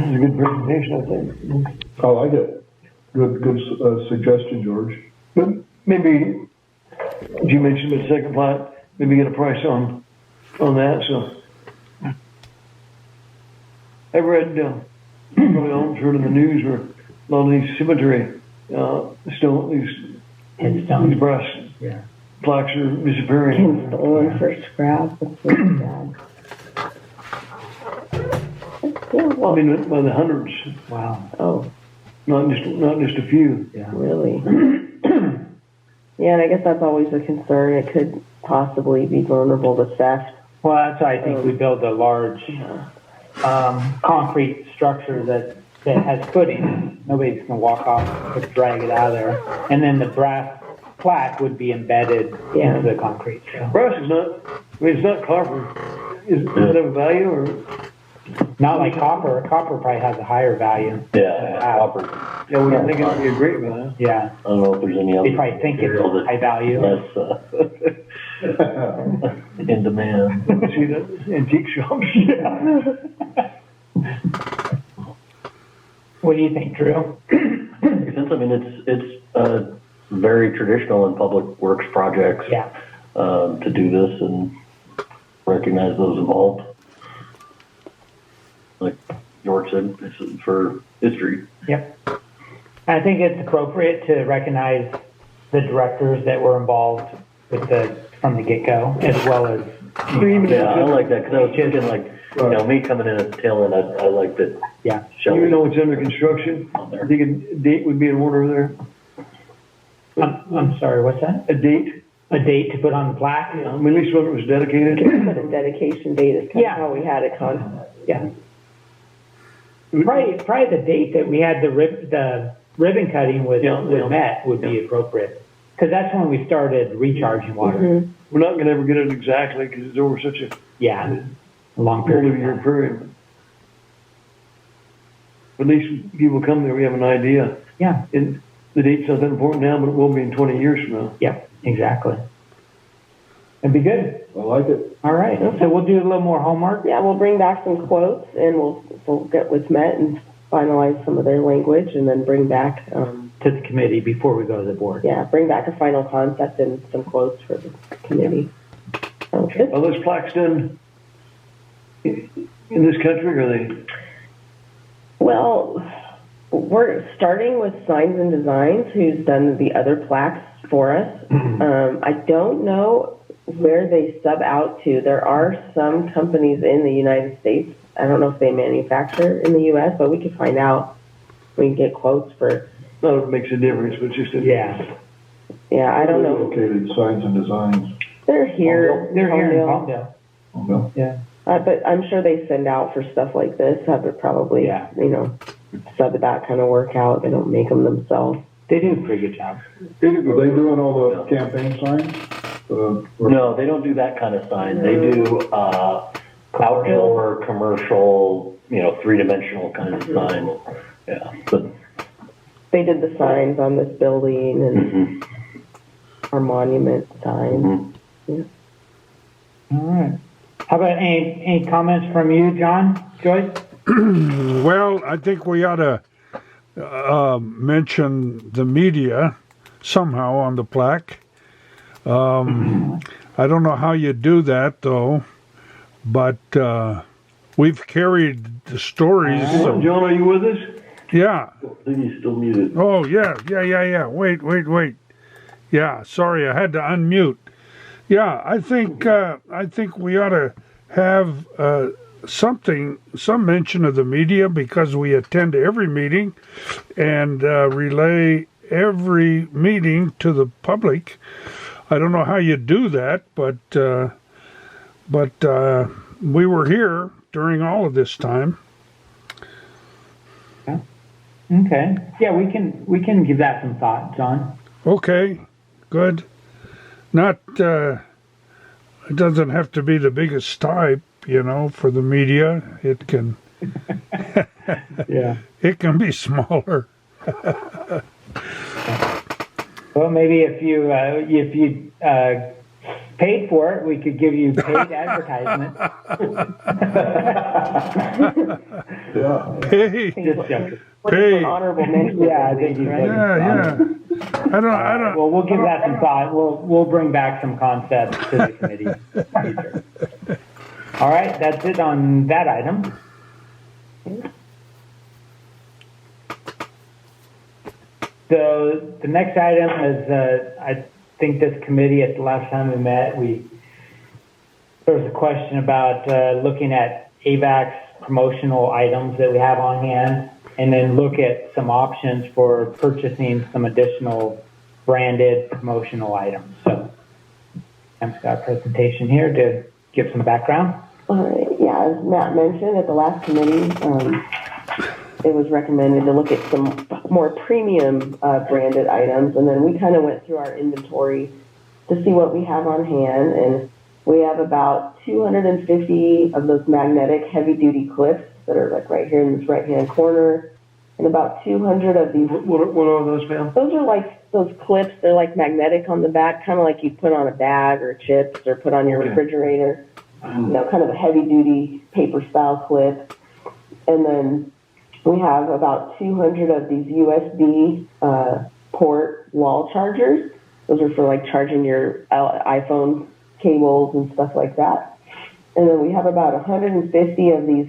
was a good presentation, I think. I like it. Good suggestion, George. But maybe, you mentioned the second plat, maybe get a price on that, so. I read, probably all heard in the news where a lot of these cemetery, still, these brass plaques are disappearing. Stolen for scrap. That's really sad. Yeah, I well, mean, by the hundreds, Wow. oh, not just a few. Yeah. really? Yeah, and I guess that's always a concern. It could possibly be vulnerable to theft. Well, that's why I think we build a large concrete structure that has footing. Nobody's going to walk off or drag it out of there. And then the brass plaque would be embedded into the concrete. So. Brass is not, I mean, it's not copper. Is it of value or? Not like copper. Copper probably has a higher value. Yeah, copper. Yeah, we think it would be a great value. Yeah. I don't know if there's any other. They probably think it's high value. Less in demand. See that antique shops? What do you think, Drew? Since I mean it's very traditional in public works projects. Yeah. To do this and recognize those involved. Like George said, it's for history. Yep. I think it's appropriate to recognize the directors that were involved with from the get-go, as well as. Yeah, I like that because I was thinking like, me coming in at the tail end, I like that. Yeah. Even though it's under construction, I think a date would be in order there. I'm sorry, what's that? A date? A date to put on the plaque? Yeah, I mean, at least when it was dedicated. But a dedication date is kind of how we had it Yeah. Probably the date that we had the ribbon cutting with Met would be appropriate. Because that's when we started recharging water. Mm-hmm. We're not going to ever get it exactly because it's over such a long period. year period. But at least people come there, we have an idea. Yeah. And the date's not that important now, but it will be in 20 years from now. Yeah, exactly. It'd be good. I like it. All right. So we'll do a little more homework. Yeah, we'll bring back some quotes and we'll get with Met and finalize some of their language and then bring back To the committee before we go to the board. yeah, bring back a final concept and some quotes for the committee. Sounds good. Are those plaques done in this country, or are they? Well, we're starting with Signs and Designs, who's done the other plaques for us. I don't know where they sub out to. There are some companies in the United States. I don't know if they manufacture in the U.S., but we can find out. We can get quotes for. Not that it makes a difference, but just Yeah. Yeah, I don't know. Located Signs and Designs. They're here. They're here in Palmdale. Palmdale. Okay. Yeah. But I'm sure they send out for stuff like this. Have it probably, sub that kind of work out. They don't make them themselves. They do a pretty good job. Are they doing all the campaign signs? No, they don't do that kind of sign. They do outdoor commercial, three-dimensional kind of sign. Yeah, but They did the signs on this building and our monument signs. Yeah. All right. How about any comments from you, John, Joyce? Well, I think we ought to mention the media somehow on the plaque. I don't know how you do that, though, but we've carried the stories. John, are you with us? Yeah. I think he's still muted. Oh, yeah. Wait. Yeah, sorry, I had to unmute. Yeah, I think we ought to have some mention of the media because we attend every meeting and relay every meeting to the public. I don't know how you do that, but we were here during all of this time. Okay. Yeah, we can give that some thought, John. Okay, good. Not it doesn't have to be the biggest type, for the media. It can it can be smaller. Well, maybe if you paid for it, we could give you paid advertisement. Yeah. Hey, Just joking. Pay. An honorable mention. Yeah, I think he's right? yeah. I don't. Well, we'll give that some thought. We'll bring back some concepts to the committee. Future. All right, that's it on that item. So the next item is, I think this committee, at the last time we met, there was a question about looking at AVAC's promotional items that we have on hand, and then look at some options for purchasing some additional branded promotional items. So I've got a presentation here to give some background. All right. Yeah, as Matt mentioned at the last committee, it was recommended to look at some more premium branded items, and then we kind of went through our inventory to see what we have on hand, and we have about 250 of those magnetic heavy-duty clips that are like right here in this right-hand corner, and about 200 of these. What are those, ma'am? Those are like those clips. They're like magnetic on the back, kind of like you put on a bag or chips or put on your refrigerator. You know, kind of a heavy-duty paper-style clip. And then we have about 200 of these USB port wall chargers. Those are for like charging your iPhone cables and stuff like that. And then we have about 150 of these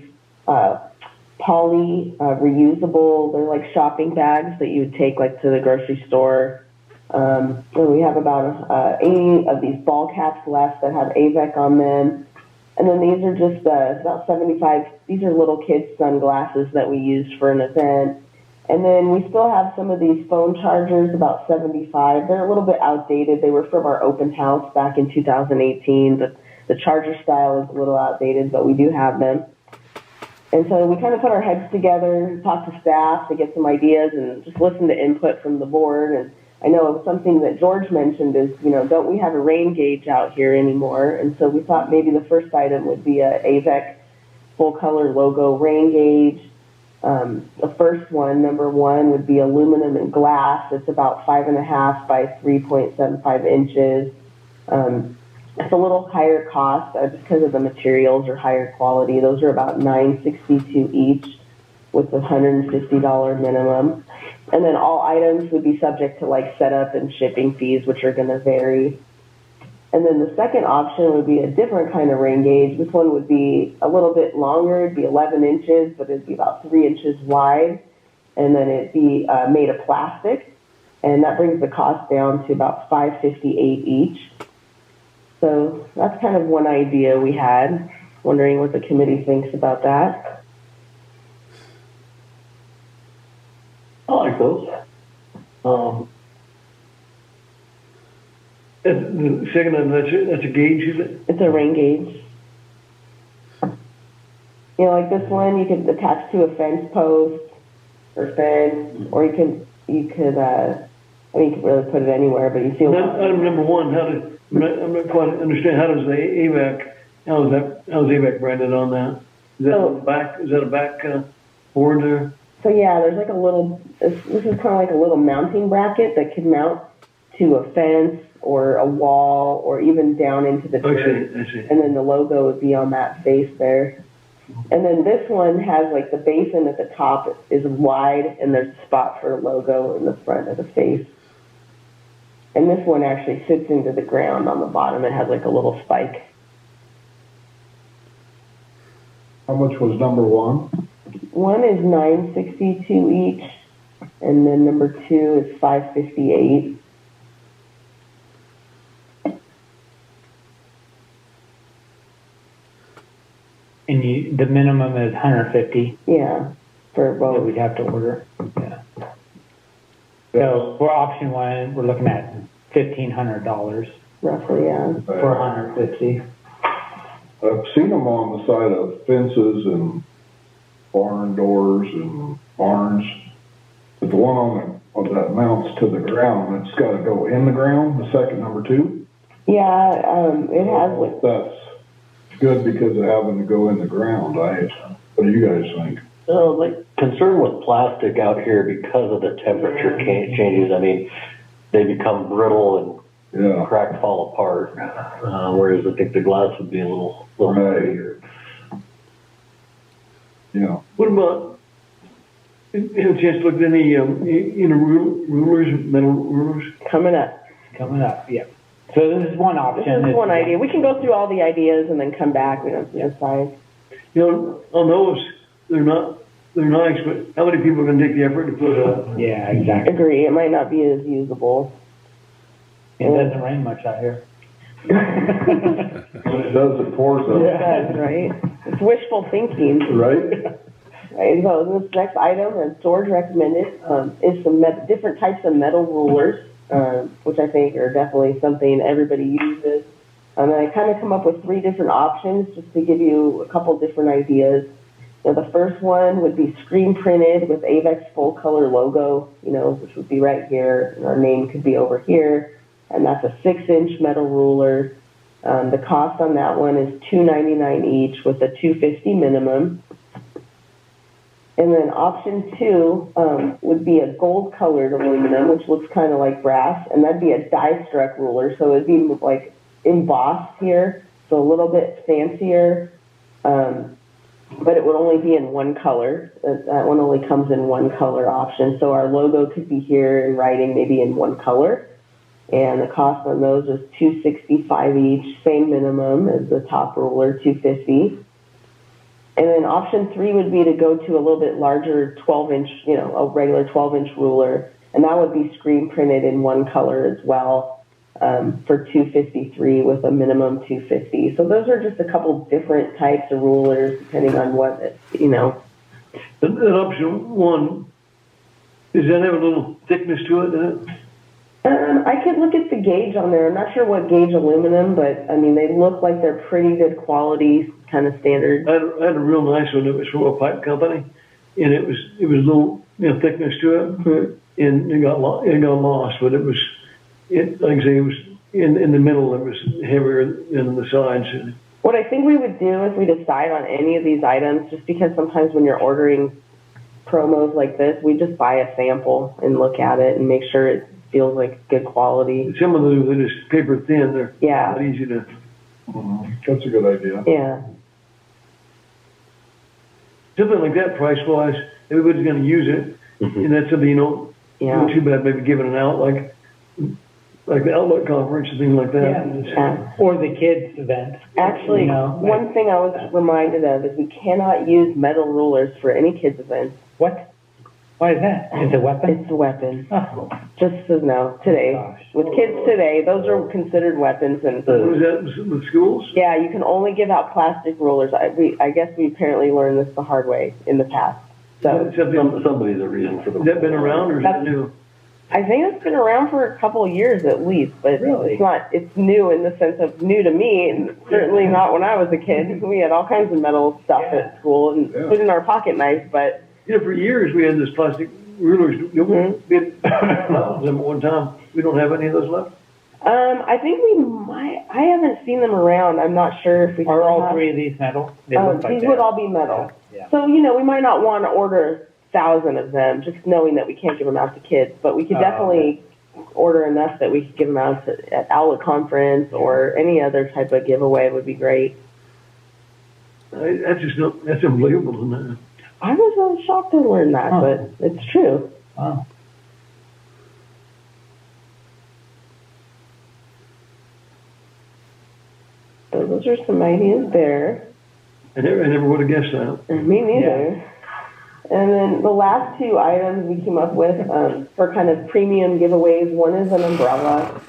poly reusable, they're like shopping bags that you would take like to the grocery store. And we have about 80 of these ball caps left that have Avek on them. And then these are just about 75, these are little kids' sunglasses that we used for an event. And then we still have some of these phone chargers, about 75. They're a little bit outdated. They were from our open house back in 2018. The charger style is a little outdated, but we do have them. And so we kind of put our heads together, talk to staff to get some ideas and just listen to input from the board. And I know something that George mentioned is, you know, don't we have a rain gauge out here anymore? And so we thought maybe the first item would be a Avek full color logo rain gauge. The first one, number one, would be aluminum and glass. It's about 5.5 by 3.75 inches. It's a little higher cost just because of the materials are higher quality. Those are about $9.62 each with a $150 minimum. And then all items would be subject to like setup and shipping fees, which are going to vary. And then the second option would be a different kind of rain gauge. This one would be a little bit longer. It'd be 11 inches, but it'd be about 3 inches wide. And then it'd be made of plastic. And that brings the cost down to about $5.58 each. So that's kind of one idea we had. Wondering what the committee thinks about that. I like those. The second one, that's a gauge, is it? It's a rain gauge. You know, like this one, you could attach to a fence post or fence, or you could you could really put it anywhere, but you feel. Item number one, I'm not quite understand, how does AVAC branded on that? Is that on the back, is that a back board there? So yeah, there's like a little, this is kind of like a little mounting bracket that could mount to a fence or a wall or even down into the dirt. I see. And then the logo would be on that face there. And then this one has like the basin at the top is wide and there's a spot for a logo in the front of the face. And this one actually sits into the ground on the bottom. It has like a little spike. How much was number one? One is $9.62 each, and then number two is $5.58. And the minimum is 150. Yeah, for both. That we'd have to order. Yeah. So for option one, we're looking at $1,500 Roughly, yeah. for 150. I've seen them on the side of fences and barn doors and barns. But the one that mounts to the ground, it's got to go in the ground, the second number two? Yeah, it has like... That's good because of having to go in the ground. What do you guys think? Like concern with plastic out here because of the temperature changes. I mean, they become brittle Yeah. cracked, fall apart. Whereas I think the glass would be a little Right. heavier. Yeah. What about, have a chance to look at any, rulers, metal rulers? Coming up. Coming up, yeah. So this is one option. This is one idea. We can go through all the ideas and then come back. We don't have to decide. You know, on those, they're nice, but how many people are gonna take the effort to put a, Yeah, exactly. Agree. It might not be as usable. It doesn't rain much out here. When it does, it pours up. It does, right? It's wishful thinking. Right? Right, so this next item, as George recommended, is some different types of metal rulers, which I think are definitely something everybody uses. And I kind of come up with 3 different options just to give you a couple different ideas. Now, the first one would be screen printed with Avek's full color logo, which would be right here, and our name could be over here. And that's a 6-inch metal ruler. The cost on that one is $2.99 each with a $2.50 minimum. And then option 2 would be a gold colored aluminum, which looks kind of like brass, and that'd be a die struck ruler. So it'd be like embossed here, so a little bit fancier, but it would only be in one color. That one only comes in one color option. So our logo could be here in writing maybe in one color. And the cost on those is $2.65 each, same minimum as the top ruler, $2.50. And then option 3 would be to go to a little bit larger 12-inch, a regular 12-inch ruler, and that would be screen printed in one color as well, for $2.53 with a minimum $2.50. So those are just a couple different types of rulers depending on what And option 1, does that have a little thickness to it? I could look at the gauge on there. I'm not sure what gauge aluminum, but I mean, they look like they're pretty good quality, kind of standard. I had a real nice one. It was from a pipe company, and it was a little thickness to it, and it got lost. But it was, like I say, it was in the middle. It was heavier than the sides. What I think we would do if we decide on any of these items, just because sometimes when you're ordering promos like this, we just buy a sample and look at it and make sure it feels like good quality. Some of them are just paper thin. They're not easy to. That's a good idea. Yeah. Something like that, price wise, everybody's going to use it, and that's something not too bad. Maybe giving it out like the outlet conference and things like that. Yeah. Or the kids event. Actually, one thing I was reminded of is we cannot use metal rulers for any kids events. What? Why is that? It's a weapon? It's a weapon. Oh. Just so no, today. With kids today, those are considered weapons. And Was that with schools? Yeah, you can only give out plastic rulers. I guess we apparently learned this the hard way in the past. So Somebody's a reason for the. Has that been around or is that new? I think it's been around for a couple of years at least, but Really? it's new in the sense of new to me, and certainly not when I was a kid. We had all kinds of metal stuff at school, including our pocket knife, but For years we had this plastic rulers. We had them at one time. We don't have any of those left. I think we might. I haven't seen them around. I'm not sure if we Are still all have. 3 of these metal? They look like These that. would all be metal. Yeah. So we might not want to order 1,000 of them, just knowing that we can't give them out to kids. But we could definitely order enough that we could give them out at outlet conference or any other type of giveaway would be great. That's unbelievable, isn't it? I was shocked to learn that, but it's true. Wow. So those are some ideas there. I never would have guessed that. Me neither. Yeah. And then the last 2 items we came up with for kind of premium giveaways. One is an umbrella.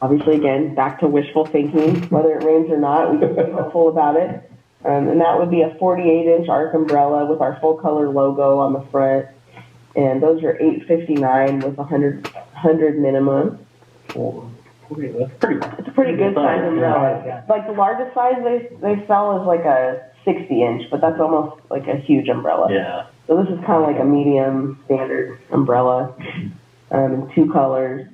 Obviously, again, back to wishful thinking. Whether it rains or not, we can be hopeful about it. And that would be a 48-inch arc umbrella with our full color logo on the front. And those are $8.59 with $100 minimum. That's pretty. It's a pretty good size umbrella. Yeah. Like the largest size they sell is like a 60-inch, but that's almost like a huge umbrella. Yeah. So this is kind of like a medium standard umbrella in 2 colors.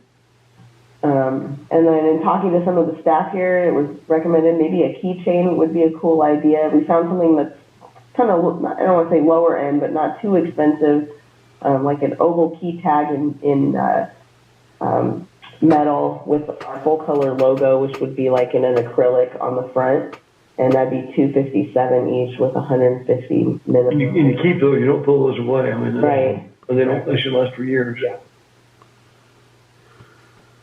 And then in talking to some of the staff here, it was recommended maybe a keychain would be a cool idea. We found something that's kind of, I don't want to say lower end, but not too expensive, like an oval key tag in metal with our full color logo, which would be like in an acrylic on the front, and that'd be $257 each with 150 And minimum. you keep those, you don't throw those away, I mean. Right. They should last for years. Yeah.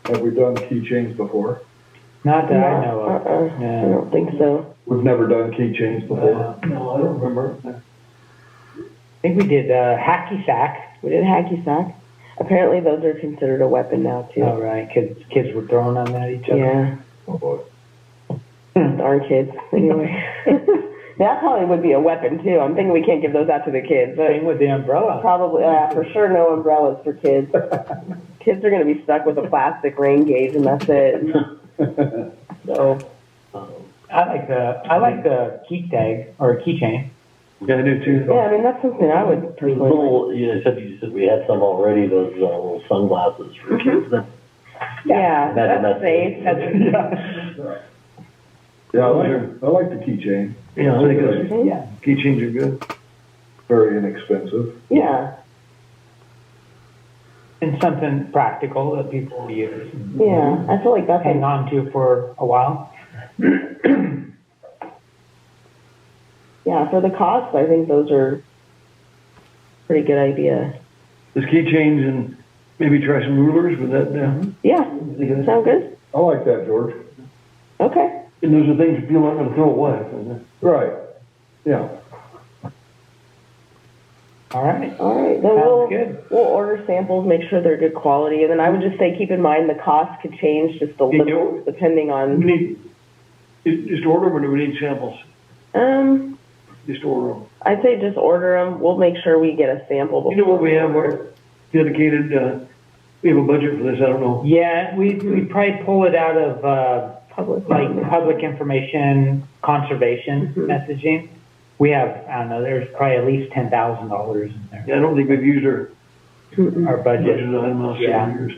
Have we done keychains before? Not that I know of. I No. don't think so. We've never done keychains before. No, I don't remember. I think we did hacky sack. We did hacky sack. Apparently, those are considered a weapon now too. Oh, right. Kids were throwing them at each other. Yeah, Oh boy. darn kids. Anyway, that probably would be a weapon too. I'm thinking we can't give those out to the kids, but Same with the umbrella. probably for sure no umbrellas for kids. Kids are going to be stuck with a plastic rain gauge, and that's it. So I like the key tag or keychain. Yeah, I do too. yeah, I mean that's something I would personally like. Little, you said we had some already, those little sunglasses for kids. That, Yeah, Imagine that's that's- safe. Yeah, I like the keychain. Yeah, I think those Yeah. keychains are good. Very inexpensive. Yeah, And something practical that people will use. yeah. I feel like that's Hang on to for a while. yeah. For the cost, I think those are pretty good idea. There's keychains and maybe try some rulers with that. Yeah, sound good. I like that, George. Okay. And those are things people aren't going to throw away. Right. Yeah. All right. All right, then Sounds good. we'll order samples, make sure they're good quality, and then I would just say keep in mind the cost could change just a You little know- depending We on. need, just order them or do we need samples? Just order them. I'd say just order them. We'll make sure we get a sample. You know what we have, our dedicated, we have a budget for this, I don't know. Yeah, we probably pull it out of Public. like public information conservation Mhm. messaging. We have, I don't know, there's probably at least $10,000 in there. Yeah, I don't think we've used our Mm-mm. Our budget budget. in the last Yeah. 7 years.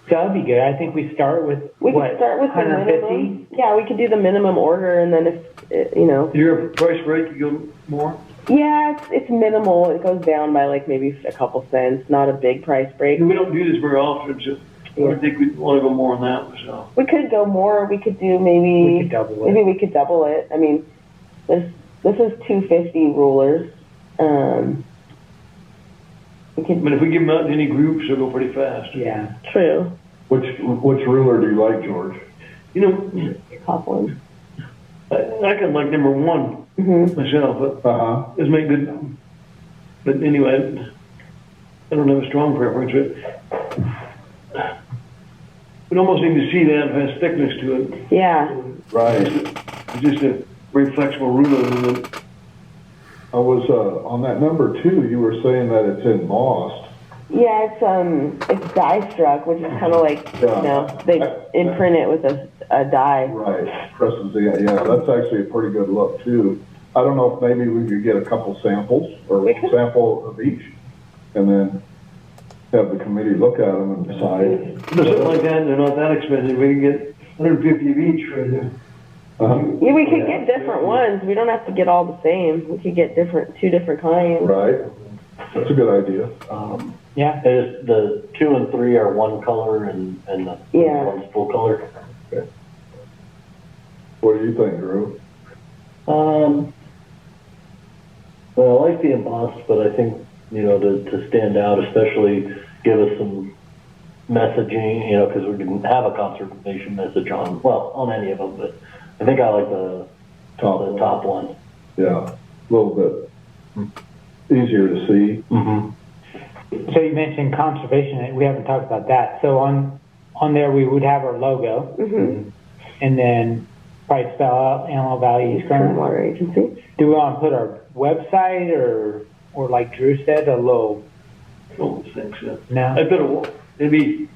So that'd be good. I think we start with We what, could start with the 150? minimum. Yeah, we could do the minimum order, and then if you know. Is there a price break, you go more? Yeah, it's minimal. It goes down by like maybe a couple cents. Not a big price break. We don't do this very often, so I don't think we'd want to go more than that, so. We could go more. We could do We maybe. could double Maybe it. we could double it. I mean, this is 250 rulers. We I could. mean, if we give them out to any groups, they'll go pretty fast. Yeah. True. Which ruler do you like, George? You know, Coughlin. I can like number one Mm-hmm. myself, but Uh-huh. let's make good. But anyway, I don't have a strong preference, but we'd almost need to see that if it has thickness to it. Yeah. Right. It's just a very flexible ruler. And then, I was, on that number 2, you were saying that it's embossed. Yeah, it's die struck, which is kind of like they imprint it with a die. Right. Presses the, yeah, that's actually a pretty good look too. I don't know if maybe we could get a couple samples or We one could. sample of each and then have the committee look at them and decide. something like that, they're not that expensive. We can get 150 of each right there. Uh-huh. Yeah, we could get different ones. We don't have to get all the same. We could get two different kinds. Right. That's a good idea. Yeah. is the 2 and 3 are one color and the Yeah. one's full color. What do you think, Drew? Well, I like the embossed, but I think, to stand out, especially give us some messaging, because we didn't have a conservation message on any of them, but I think I like the top one. Yeah. A little bit easier to see. Mm-hmm. So you mentioned conservation. We haven't talked about that. So on there we would have our logo, Mm-hmm. and then probably spell out Animal Valley East Current Current. water agency. Do we want to put our website or like Drew said, a little? I don't think so. No. I bet maybe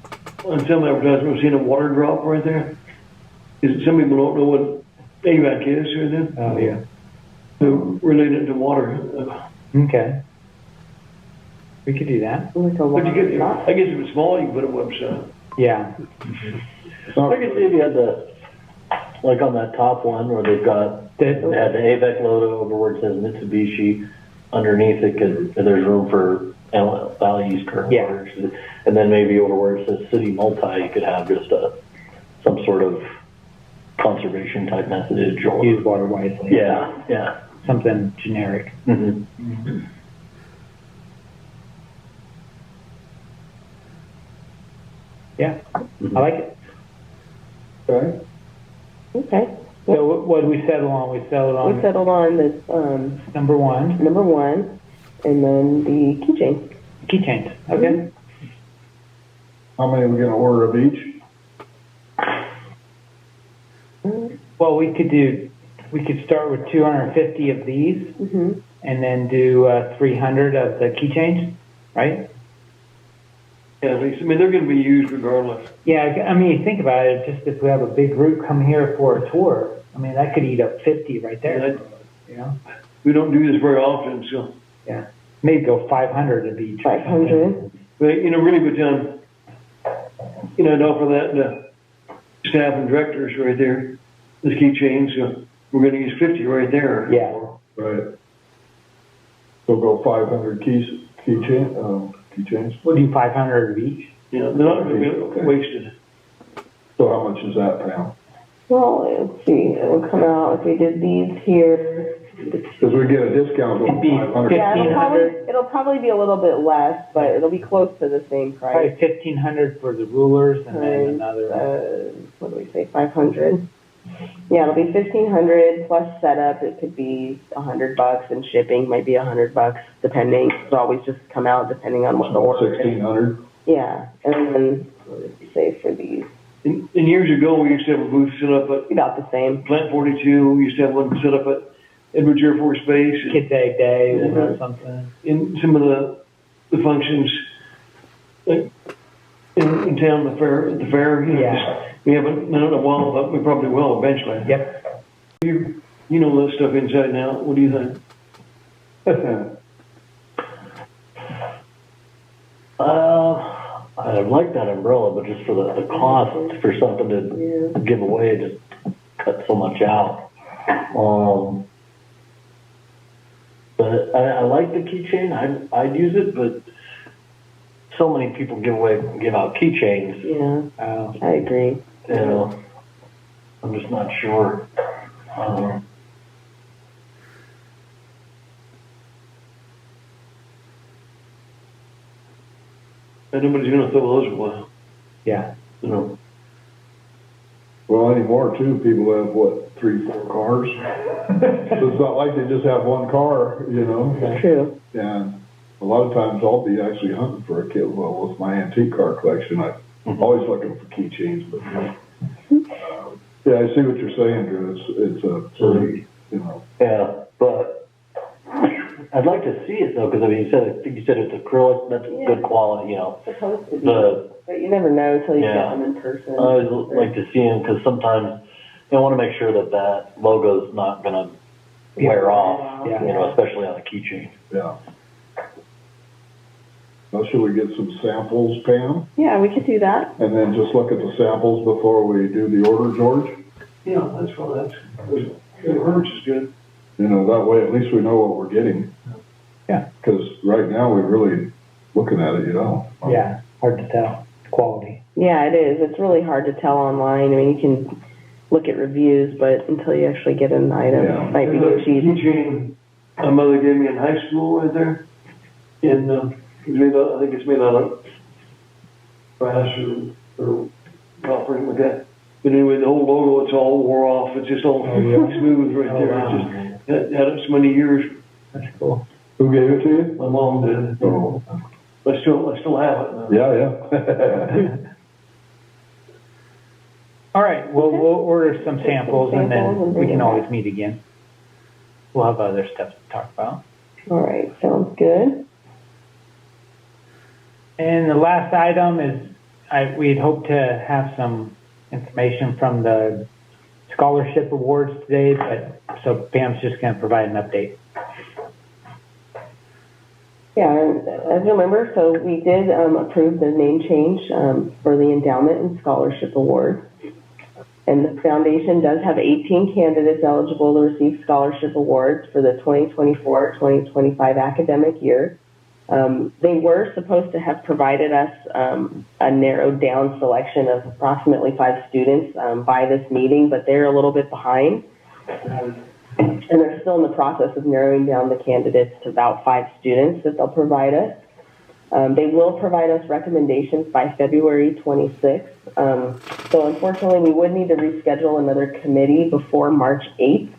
on some advertisement, we've seen a water drop right there. Is some people don't know what AVAC is or then? Oh yeah. They're related to water. Okay. We could do that. Like a But water you get, drop. I guess if it's small, you can put a website. Yeah. I could see if you had like on that top one where they had the Avek logo over where it says Mitsubishi. Underneath it, there's room for values current Yeah. waters. And then maybe over where it says city multi, you could have just some sort of conservation type message or Use water wisely. yeah. Something generic. Mm-hmm. Yeah, I like it. Okay. Okay. So what did we settle on? We settled on We settled on this, number one, number one, and then the keychain. keychains. Okay. How many are we gonna order of each? Well, we could start with 250 of these, Mm-hmm. and then do 300 of the keychains, right? Yeah, at least, I mean, they're gonna be used regardless. Yeah, I mean, think about it. Just if we have a big group come here for a tour, I mean, that could eat up 50 right there. Yeah. You know, We don't do this very often, so, maybe go 500 of each. 500. but, really, but, I'd offer that to staff and directors right there, the keychains, we're gonna use 50 right there. Yeah. Right. So go 500 keychains. We'll do 500 of each. Yeah, they're not gonna be Okay. wasted. So how much is that, Pam? Well, let's see. It will come out if we did these here. Because we get a discount It'd on be 500. Yeah, 1,500. it'll probably be a little bit less, but it'll be close to the same Probably price. 1,500 for the rulers, and then Times, another. what do we say? 500. Yeah, it'll be 1,500 plus setup. It could be $100, and shipping might be $100, depending. It'll always just come out depending on what the order is. 1,600. Yeah, and then what did we say for these? And years ago, we used to have a booth set up at About the same. Plant 42, we used to have one set up at Edwards Air Force Base. Kids Egg Day or Mhm. something. In some of the functions, like in town, the fair, Yeah. we haven't done it in a while, but we probably will eventually. Yep. You know that stuff inside and out. What do you think? I'd like that umbrella, but just for the cost for something to give away, it just cut so much out. But I like the keychain. I'd use it, but so many people give out keychains. Yeah, I agree. You know, I'm just not sure. And nobody's gonna throw those away. Yeah. You know, Well, anymore too, people have what, 3, 4 cars? So it's not like they just have one car, True. And a lot of times I'll be actually hunting for a kid. Well, with my antique car collection, I'm always looking for keychains. But yeah, I see what you're saying, Drew. It's a pretty, yeah, but I'd like to see it though, because I mean, I think you said it's acrylic. That's good quality, It's supposed to be, The but you never know until you get Yeah. them in person. I always like to see them because sometimes I want to make sure that logo's not going to wear off. Yeah. Especially on a keychain. yeah. Now, should we get some samples, Pam? Yeah, we could do that. And then just look at the samples before we do the order, George? Yeah, that's fine. It hurts is good. That way at least we know what we're getting. Yeah. Because right now we're really looking at it, Yeah. Hard to tell. Quality. Yeah, it is. It's really hard to tell online. I mean, you can look at reviews, but until you actually get an item, Yeah. it might be There's a cheap. keychain my mother gave me in high school right there. And it's made out, I think it's made out of brass or copper like that. But anyway, the whole logo, it's all wore off. It's just all smooth right there. Wow. It's just had it so many years. That's cool. Who gave it to you? My mom did. Oh. I still have it now. Yeah. All right. Well, we'll order some samples, and Samples then and we bring can it always back. meet again. We'll have other stuff to talk about. All right, sounds good. And the last item is we had hoped to have some information from the scholarship awards today, but so Pam's just going to provide an update. Yeah, and as you remember, so we did approve the name change for the endowment and scholarship awards. And the foundation does have 18 candidates eligible to receive scholarship awards for the 2024-2025 academic year. They were supposed to have provided us a narrowed down selection of approximately 5 students by this meeting, but they're a little bit behind. And they're still in the process of narrowing down the candidates to about 5 students that they'll provide us. They will provide us recommendations by February 26th. So unfortunately, we would need to reschedule another committee before March 8th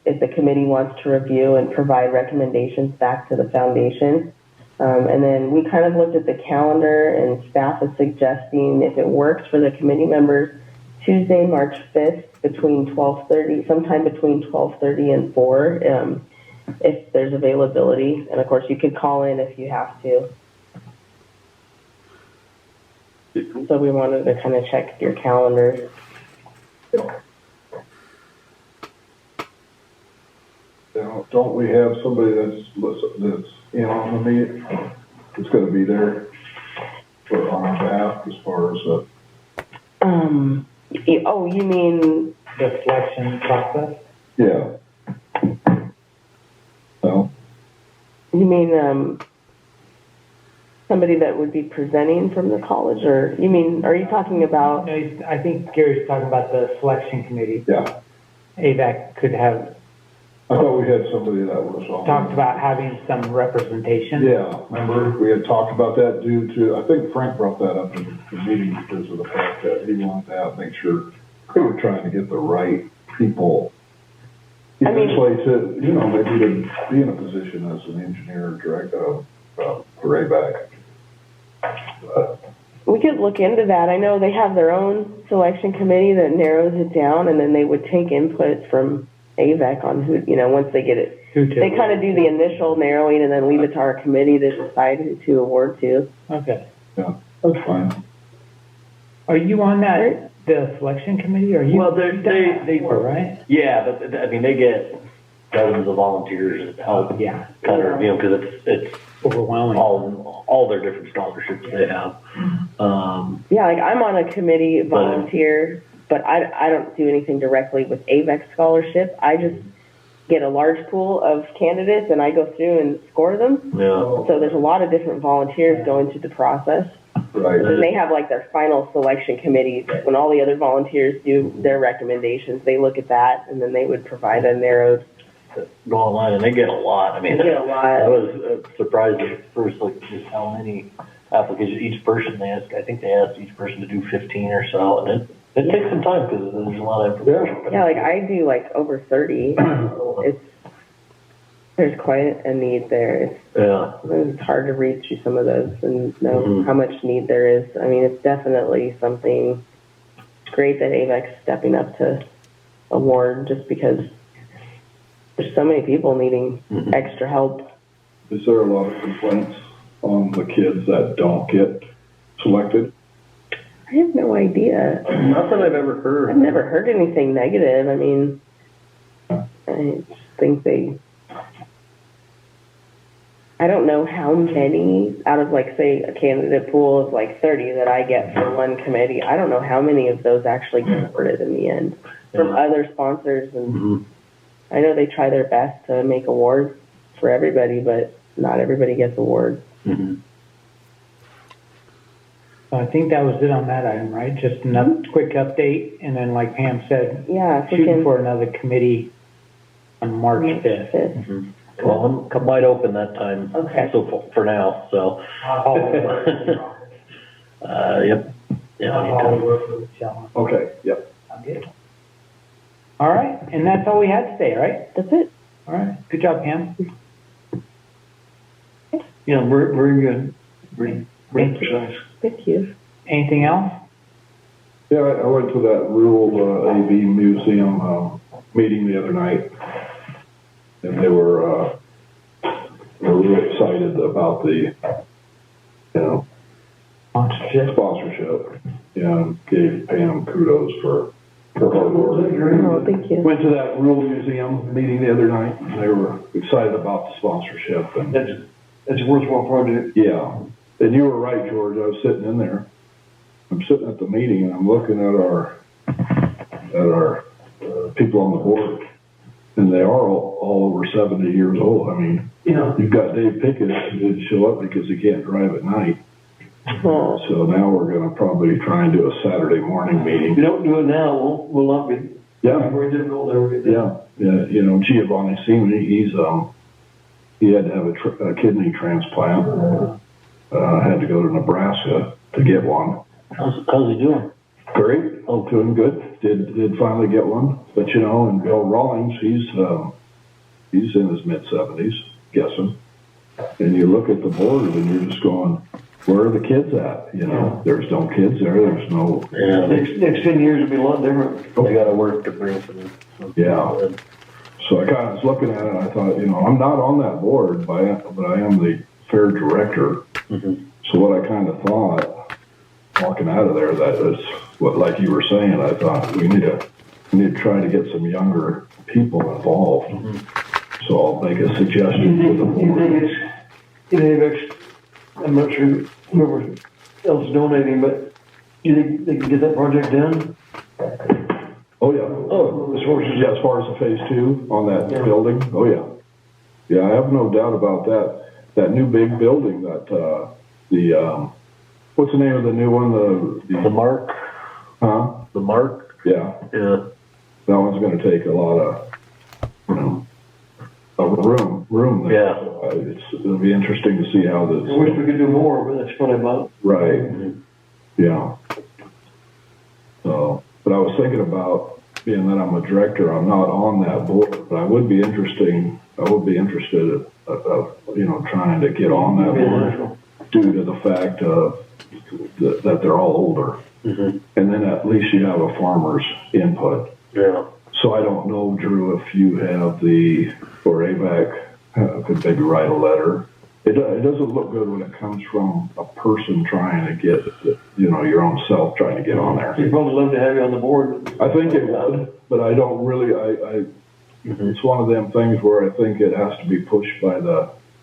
if the committee wants to review and provide recommendations back to the foundation. And then we kind of looked at the calendar, and staff is suggesting, if it works for the committee members, Tuesday, March 5th, sometime between 12:30 and 4, if there's availability. And of course, you could call in if you have to. So we wanted to kind of check your calendars. Now, don't we have somebody that's in on the meeting? That's going to be there on our behalf as far as Oh, you mean The selection process? yeah. So you mean somebody that would be presenting from the college, or are you talking about? No, I think Gary's talking about the selection committee. yeah, AVAC could have I thought we had somebody that was on. talked about having some representation. Yeah, remember we had talked about that due to, I think Frank brought that up in the meeting because of the fact that he wanted to make sure we were trying to get the right people. Eventually to, maybe to be in a position as an engineer director for AVAC. But, We could look into that. I know they have their own selection committee that narrows it down, and then they would take input from AVEC on who, once they get it. They kind of do the initial narrowing and then leave it to our committee to decide who to award to. Okay. yeah, that's fine. Are you on the selection committee? Or are you? Well, they were, right? Yeah, but I mean, they get dozens of volunteers that help. Yeah. Kind of review because it's Overwhelming. all their different scholarships they have. Yeah, like I'm on a committee volunteer, but I don't do anything directly with AVEC scholarship. I just get a large pool of candidates and I go through and score them. Yeah. So there's a lot of different volunteers going through the process. Right. And they have like their final selection committee. When all the other volunteers do their recommendations, they look at that and then they would provide a narrowed. Go online and they get a lot. I mean, They get a lot. I was surprised at first, like just how many applications each person they asked. I think they asked each person to do 15 or so, and it takes some time because there's a lot of information. Yeah, like I do like over 30. There's quite a need there. It's hard to read through some of those and know how much need there is. I mean, it's definitely something great that AVEC's stepping up to award just because there's so many people needing extra help. Is there a lot of complaints on the kids that don't get selected? I have no idea. Not that I've ever heard. I've never heard anything negative. I mean, I just think I don't know how many out of like, say, a candidate pool of like 30 that I get from one committee. I don't know how many of those actually get awarded in the end from other sponsors. And I know they try their best to make awards for everybody, but not everybody gets awards. So I think that was it on that item, right? Just another quick update, and then like Pam said, shooting for another committee on March 5th. Well, I'm wide open that time. Okay. So for now, so. Yep. Yeah. Anytime. Okay, yep. I'm good. All right, and that's all we had today, right? That's it. All right. Good job, Pam. Yeah, very good. Very precise. Thank you. Anything else? Yeah, I went to that rural AV museum meeting the other night, and they were really excited about the, sponsorship. Yeah, gave Pam kudos for her hard work. Oh, thank you. Went to that rural museum meeting the other night, and they were excited about the sponsorship. And It's a worthwhile project. yeah, and you were right, George. I was sitting in there. I'm sitting at the meeting, and I'm looking at our people on the board, and they are all over 70 years old. I mean, Yeah. you've got Dave Pickett who didn't show up because he can't drive at night. Oh. So now we're going to probably try and do a Saturday morning If you meeting. don't do it now, we'll not be. Yeah, Very difficult to ever get done. yeah. You know, Giovanni Simi, he had to have a kidney transplant. Had to go to Nebraska to get one. How's he doing? Great. Oh, doing good. Did finally get one. But you know, and Bill Rawlings, he's in his mid-70s, guessing. And you look at the board and you're just going, where are the kids at? You know, there's no kids there. There's no. Yeah, Next 10 years will be a lot different. they got to work to bring some. Yeah. So I kind of was looking at it and I thought, you know, I'm not on that board, but I am the fair director. Mm-hmm. So what I kind of thought, walking out of there, that is what, like you were saying, I thought we need to try to get some younger people involved. Mm-hmm. So I'll make a suggestion to the You board. think it's, Avek's, I'm not sure whoever else is donating, but you think they can get that project done? Oh, yeah. Oh, as far as, Yeah, as far as the phase 2 on that building, oh, yeah. Yeah, I have no doubt about that. That new big building that, what's the name of the new one? The Mark. Huh? The Mark. Yeah. Yeah. That one's going to take a lot of, you know, room there. Yeah. It'll be interesting to see how this. I wish we could do more, but that's funny about it. Right. Yeah. So, but I was thinking about, being that I'm a director, I'm not on that board, but I would be interested, you know, trying to get on that board due to the fact of that they're all older. Mm-hmm. And then at least you have a farmer's input. Yeah. So I don't know, Drew, if you have or Avek could maybe write a letter. It doesn't look good when it comes from a person trying to get, you know, your own self trying to get on there. We'd probably love to have you on the board. I think it would, but I don't really, it's one of them things where I think it has to be pushed by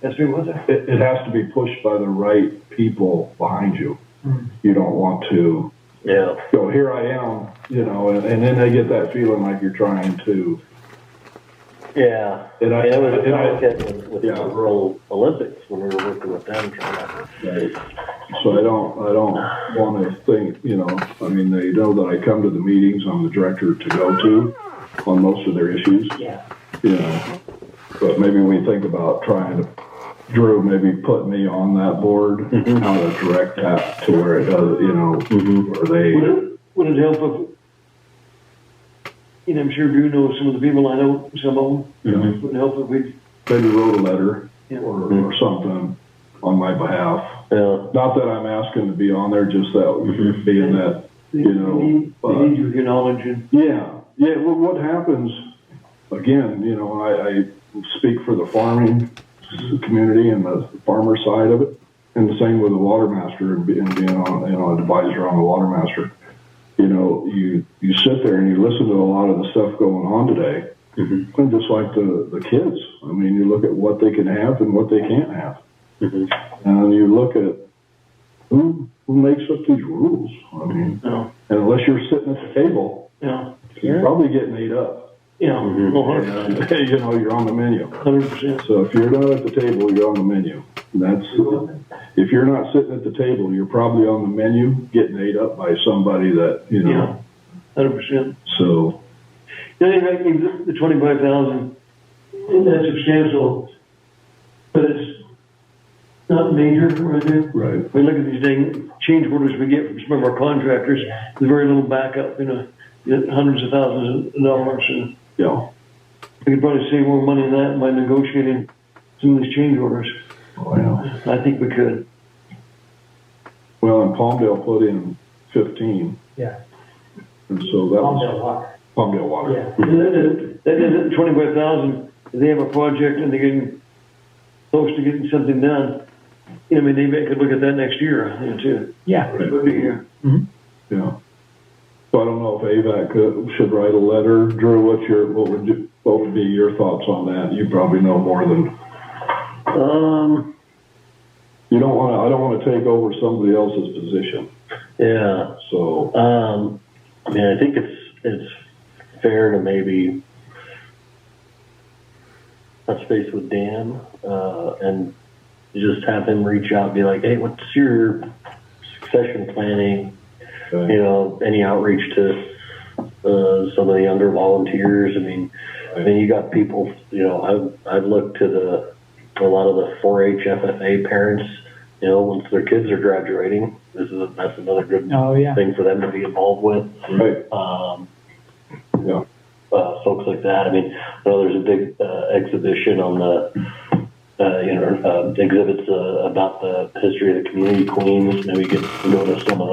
That's me, what's that? it has to be pushed by the right people behind you. Mm-hmm. You don't want to Yeah. go, here I am, you know, and then they get that feeling like you're trying to. Yeah. And I- it was and I- like that with Yeah. the Rural Olympics when we were working with them trying to. So I don't want to think, you know, I mean, they know that I come to the meetings, I'm the director to go to on most of their issues. Yeah. You know, but maybe we think about trying to, Drew, maybe put me on that board, how to direct that to where it does, you know, where they, Would it help if, you know, I'm sure Drew knows some of the people, I know some of them. you know, Would it help if we, maybe wrote a letter Yeah. or something on my behalf. Yeah. Not that I'm asking to be on there, just that being that, you know, they need your knowledge and, yeah. Well, what happens, again, you know, I speak for the farming community and the farmer side of it, and the same with the water master and being on, you know, an advisor on the water master. You know, you sit there and you listen to a lot of the stuff going on today, and just like the kids. I mean, you look at what they can have and what they can't have, and you look at who makes up these rules. I mean, no, and unless you're sitting at the table, yeah, you're probably getting ate up. yeah, And, you know, you're on the menu. 100%. So if you're not at the table, you're on the menu. That's if you're not sitting at the table, you're probably on the menu getting ate up by somebody that, you know. Yeah, 100%. So Yeah, they make the 25,000, that's substantial, but it's not major right there. right. We look at these dang change orders we get from some of our contractors, there's very little backup, you know, you get hundreds of thousands of dollars, and Yeah. we could probably save more money than that by negotiating some of these change orders. Oh, yeah. I think we could. Well, and Palmdale put in 15, Yeah. and so that was Water. Palmdale Water. Yeah. That isn't 25,000, if they have a project and they're getting close to getting something done, you know, I mean, they could look at that next year, you know, too. Yeah. It would be here. Yeah. So I don't know if Avek should write a letter. Drew, what would be your thoughts on that? You probably know more than. You don't want to. I don't want to take over somebody else's position. Yeah. So. I mean, I think it's fair to maybe touch base with Dan, and just have him reach out and be like, hey, what's your succession planning? Okay. You know, any outreach to some of the younger volunteers. I mean, you got people, you know, I've looked to a lot of the 4-H FFA parents, you know, once their kids are graduating, that's another good thing for them to be involved with. Right. Yeah. Folks like that. I mean, I know there's a big exhibition on the exhibits about the history of the community queens. Maybe get to go to some of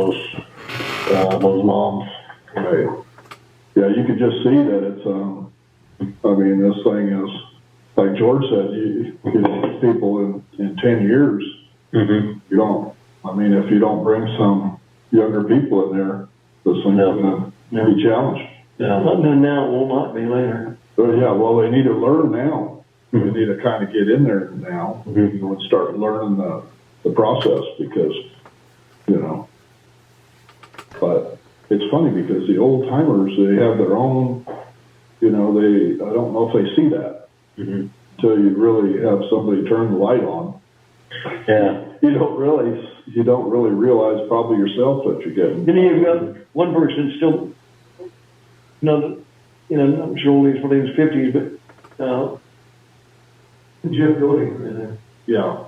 those moms. Right. Yeah, you could just see that it's, I mean, this thing is, like George said, you know, people in 10 years, Mm-hmm. you don't, I mean, if you don't bring some younger people in there, this thing's going to be challenged. Yeah. Not done now, will not be later. So, yeah, well, they need to learn now. Mm-hmm. They need to kind of get in there now and start learning the process because, you know, but it's funny because the old timers, they have their own, you know, I don't know if they see that until you really have somebody turn the light on. Yeah. You don't really realize probably yourself what you're getting. Then you've got one person still, I'm sure only in his 50s, but Jeff Godey, Yeah.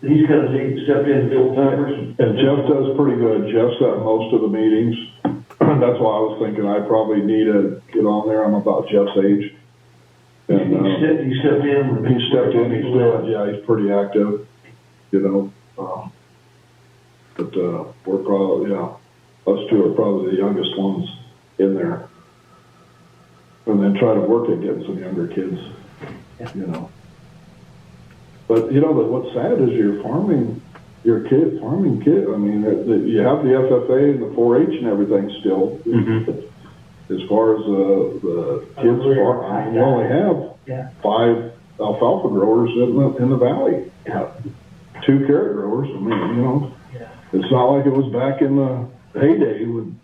he's kind of stepped in to old timers. And Jeff does pretty good. Jeff's at most of the meetings. That's why I was thinking I probably need to get on there. I'm about Jeff's age. And He stepped in. he stepped in. He's doing, yeah, he's pretty active, you know. But we're probably, yeah, us two are probably the youngest ones in there. And then try to work at getting some younger kids, you know. But, you know, what's sad is you're farming kid. I mean, you have the FFA and the 4-H and everything still. As far as the kids farm, I mean, you only have 5 alfalfa growers in the valley. 2 carrot growers. I mean, you know, it's not like it was back in the heyday when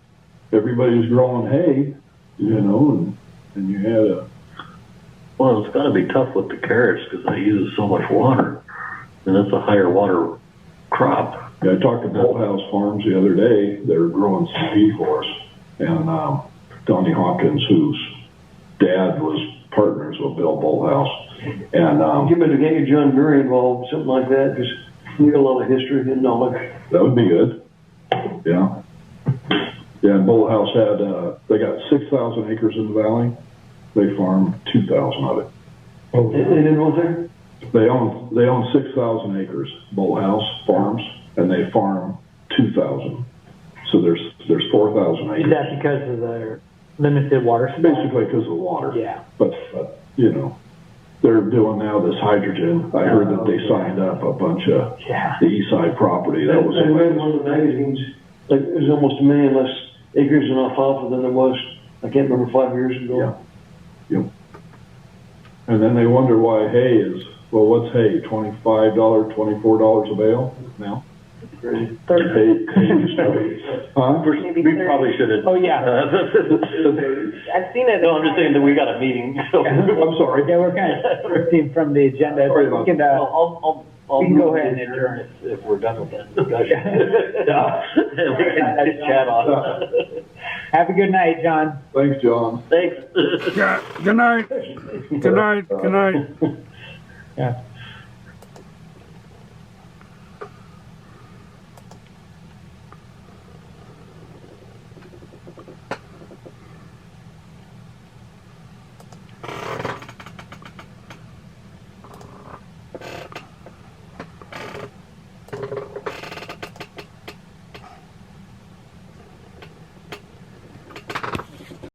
everybody was growing hay, you know, and you had a. Well, it's got to be tough with the carrots because they use so much water, and that's a higher water crop. Yeah, I talked to Bolthouse Farms the other day. They were growing some feed for us, and Donnie Hawkins, whose dad was partners with Bill Bolthouse, and Give it to John Murray involved, something like that, because we got a lot of history and knowledge. that would be good. Yeah. Yeah, and Bolthouse had, they got 6,000 acres in the valley. They farm 2,000 of it. They did what there? They own 6,000 acres, Bolthouse Farms, and they farm 2,000. So there's 4,000 acres. Is that because of their limited water supply? Basically because of water. Yeah. But you know, they're doing now this hydrogen. I heard that they signed up a bunch of the east side property. That was I read one of the magazines, like there's almost 1 million less acres in alfalfa than there was, I can't remember, 5 years ago. Yeah. Yep. And then they wonder why hay is, well, what's hay? $25, $24 a bale now? Crazy. Huh? Maybe We probably should have. Oh, yeah. I've seen it. No, I'm just saying that we got a meeting. So. I'm sorry. Yeah, we're kind of drifting from the agenda. Sorry about We can, I'll we can move go ahead it and adjourn. if we're done with that discussion. We can chat on. Have a good night, John. Thanks, John. Thanks. Yeah, good night. Good night. Good night. Yeah.